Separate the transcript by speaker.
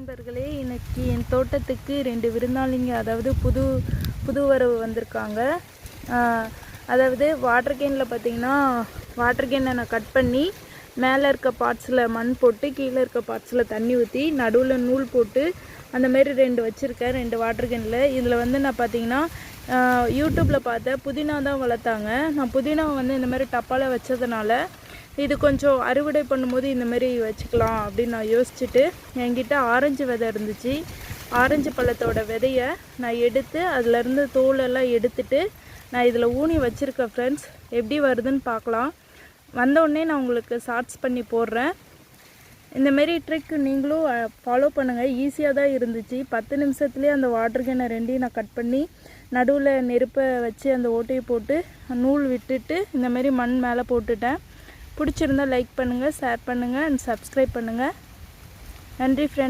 Speaker 1: நண்பர்களே, இன்னைக்கு என் தோட்டத்துக்கு 2 விருந்தாளிங்க, அதாவது புது வரவு வந்திருக்காங்க. அதாவது வாட்டர் கேனில் பார்த்தீங்கன்னா, வாட்டர் கேனை நான் கட் பண்ணி மேலே இருக்க பார்ட்ஸில் மண் போட்டு கீழே இருக்க பார்ட்ஸில் தண்ணி ஊற்றி நடுவில் நூல் போட்டு அந்த மாரி 2 வச்சுருக்கேன். 2 வாட்டர் கேனில். இதில் வந்து நான் பார்த்தீங்கன்னா யூடியூப்பில் பார்த்தேன், புதினா தான் வளர்த்தாங்க. நான் புதினாவை வந்து இந்த மாதிரி டப்பாவில் வச்சதுனால இது கொஞ்சம் அறுவடை பண்ணும்போது இந்தமாரி வச்சுக்கலாம் அப்படின்னு நான் யோசிச்சுட்டு, என்கிட்ட ஆரஞ்சு விதை இருந்துச்சு. ஆரஞ்சு பழத்தோட விதையை நான் எடுத்து அதிலேருந்து தோலெல்லாம் எடுத்துட்டு நான் இதில் ஊனி வச்சுருக்கேன். ஃப்ரெண்ட்ஸ், எப்படி வருதுன்னு பார்க்கலாம். வந்தோடனே நான் உங்களுக்கு ஷார்ட்ஸ் பண்ணி போடுறேன். இந்தமாரி ட்ரிக் நீங்களும் ஃபாலோ பண்ணுங்கள். ஈஸியாக தான் இருந்துச்சு. 10 நிமிஷத்துலேயே அந்த வாட்டர் கேனை 2ஐயும் நான் கட் பண்ணி நடுவில் நெருப்பை வச்சு அந்த ஓட்டையை போட்டு நூல் விட்டுட்டு இந்தமாரி மண் மேலே போட்டுட்டேன். பிடிச்சிருந்தால் லைக் பண்ணுங்கள், ஷேர் பண்ணுங்கள் அண்ட் சப்ஸ்கிரைப் பண்ணுங்கள். நன்றி ஃப்ரெண்ட்ஸ்.